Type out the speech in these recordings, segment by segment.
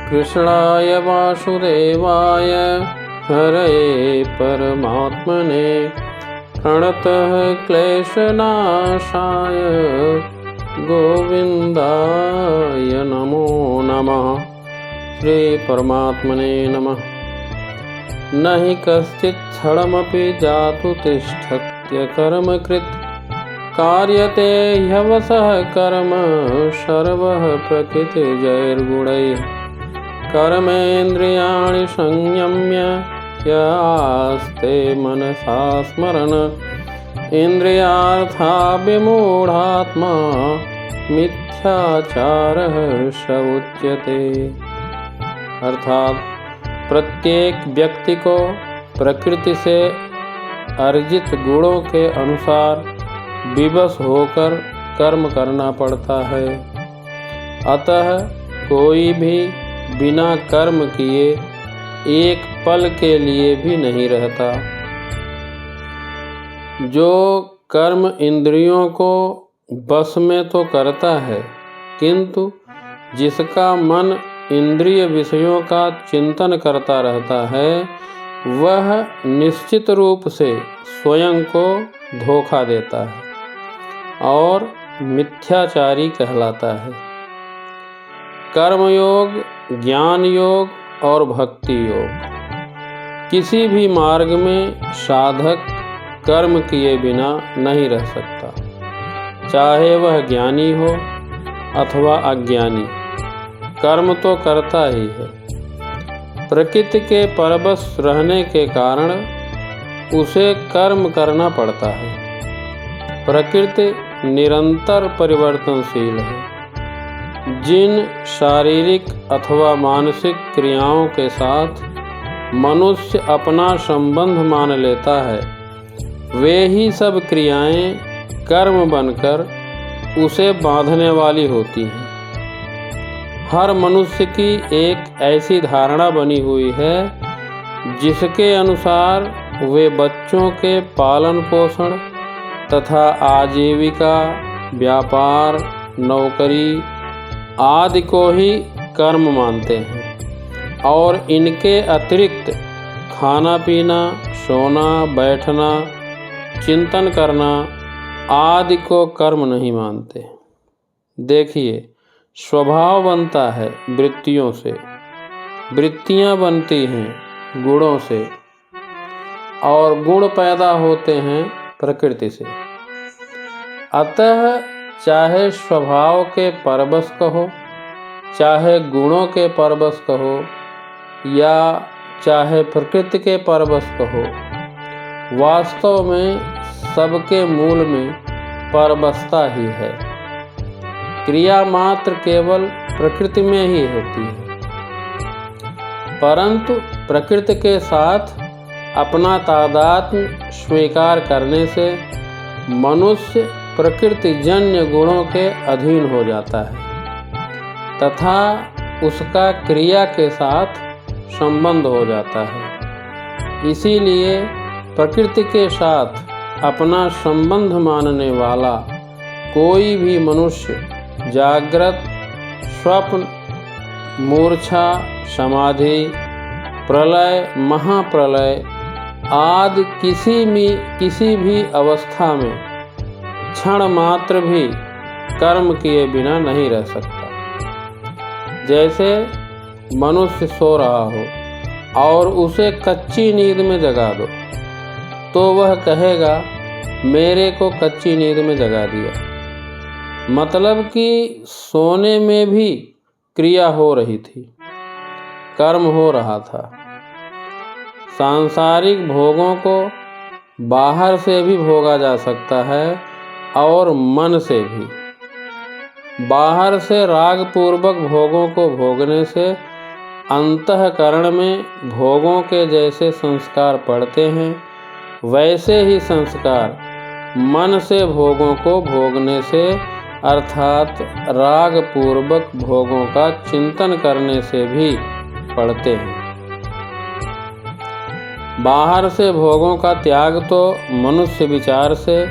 कृष्णाय वासुदेवाय हरये परमात्मने प्रणतः क्लेशनाशाय गोविन्दाय नमो नमः। श्री परमात्मने नमः। न हि कश्चित् क्षणमपि जातु तिष्ठत्य कर्मकृत् कार्यते ह्यवसः कर्म सर्वः प्रकृतिजैर्गुणैः कर्मेन्द्रियाणि संयम्य यास्ते मनसा स्मरन् इन्द्रियार्था विमूढात्मा मिथ्याचारः स उच्यते। अर्थात प्रत्येक व्यक्ति को प्रकृति से अर्जित गुणों के अनुसार विवश होकर कर्म करना पड़ता है। अतः कोई भी बिना कर्म किए एक पल के लिए भी नहीं रहता। जो कर्म इंद्रियों को बस में तो करता है, किंतु जिसका मन इंद्रिय विषयों का चिंतन करता रहता है, वह निश्चित रूप से स्वयं को धोखा देता है और मिथ्याचारी कहलाता है। कर्मयोग, ज्ञान योग और भक्ति योग, किसी भी मार्ग में साधक कर्म किए बिना नहीं रह सकता, चाहे वह ज्ञानी हो अथवा अज्ञानी, कर्म तो करता ही है। प्रकृति के परवश रहने के कारण उसे कर्म करना पड़ता है। प्रकृति निरंतर परिवर्तनशील है। जिन शारीरिक अथवा मानसिक क्रियाओं के साथ मनुष्य अपना संबंध मान लेता है, वे ही सब क्रियाएं कर्म बनकर उसे बांधने वाली होती हैं। हर मनुष्य की एक ऐसी धारणा बनी हुई है जिसके अनुसार वे बच्चों के पालन पोषण तथा आजीविका, व्यापार, नौकरी आदि को ही कर्म मानते हैं और इनके अतिरिक्त खाना पीना, सोना, बैठना, चिंतन करना आदि को कर्म नहीं मानते। देखिए, स्वभाव बनता है वृत्तियों से, वृत्तियाँ बनती हैं गुणों से और गुण पैदा होते हैं प्रकृति से। अतः चाहे स्वभाव के परवश कहो, चाहे गुणों के परवश कहो या चाहे प्रकृति के परवश कहो, वास्तव में सबके मूल में परवशता ही है। क्रिया मात्र केवल प्रकृति में ही होती है, परंतु प्रकृति के साथ अपना तादात्म्य स्वीकार करने से मनुष्य प्रकृतिजन्य गुणों के अधीन हो जाता है तथा उसका क्रिया के साथ संबंध हो जाता है। इसीलिए प्रकृति के साथ अपना संबंध मानने वाला कोई भी मनुष्य जागृत, स्वप्न, मूर्छा, समाधि, प्रलय, महाप्रलय आदि किसी भी अवस्था में क्षण मात्र भी कर्म किए बिना नहीं रह सकता। जैसे मनुष्य सो रहा हो और उसे कच्ची नींद में जगा दो तो वह कहेगा मेरे को कच्ची नींद में जगा दिया। मतलब कि सोने में भी क्रिया हो रही थी, कर्म हो रहा था। सांसारिक भोगों को बाहर से भी भोगा जा सकता है और मन से भी। बाहर से राग पूर्वक भोगों को भोगने से अंतःकरण में भोगों के जैसे संस्कार पड़ते हैं, वैसे ही संस्कार मन से भोगों को भोगने से अर्थात राग पूर्वक भोगों का चिंतन करने से भी पड़ते हैं। बाहर से भोगों का त्याग तो मनुष्य विचार से,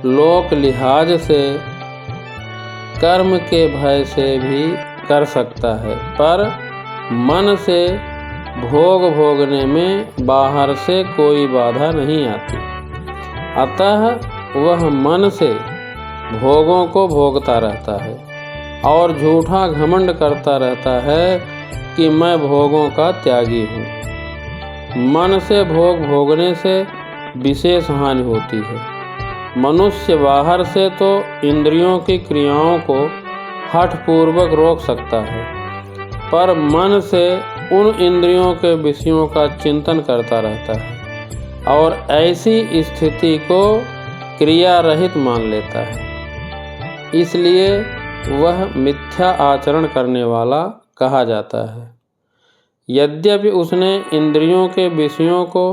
लोक लिहाज से, कर्म के भय से भी कर सकता है, पर मन से भोग भोगने में बाहर से कोई बाधा नहीं आती, अतः वह मन से भोगों को भोगता रहता है और झूठा घमंड करता रहता है कि मैं भोगों का त्यागी हूँ। मन से भोग भोगने से विशेष हानि होती है। मनुष्य बाहर से तो इंद्रियों की क्रियाओं को हठपूर्वक रोक सकता है, पर मन से उन इंद्रियों के विषयों का चिंतन करता रहता है और ऐसी स्थिति को क्रिया रहित मान लेता है। इसलिए वह मिथ्या आचरण करने वाला कहा जाता है। यद्यपि उसने इंद्रियों के विषयों को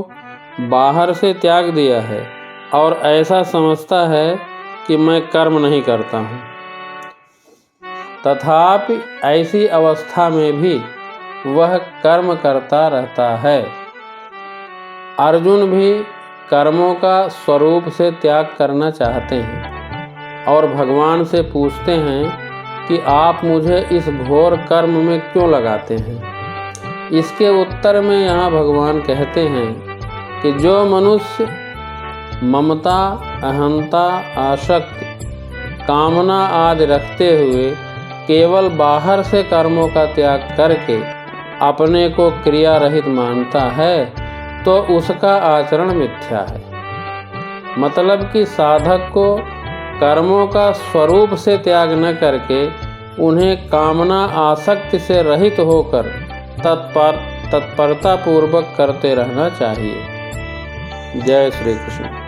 बाहर से त्याग दिया है और ऐसा समझता है कि मैं कर्म नहीं करता हूँ, तथापि ऐसी अवस्था में भी वह कर्म करता रहता है। अर्जुन भी कर्मों का स्वरूप से त्याग करना चाहते हैं और भगवान से पूछते हैं कि आप मुझे इस घोर कर्म में क्यों लगाते हैं। इसके उत्तर में यहाँ भगवान कहते हैं कि जो मनुष्य ममता, अहंता, आसक्ति, कामना आदि रखते हुए केवल बाहर से कर्मों का त्याग करके अपने को क्रिया रहित मानता है तो उसका आचरण मिथ्या है। मतलब कि साधक को कर्मों का स्वरूप से त्याग न करके उन्हें कामना आसक्ति से रहित होकर तत्परता पूर्वक करते रहना चाहिए। जय श्री कृष्ण।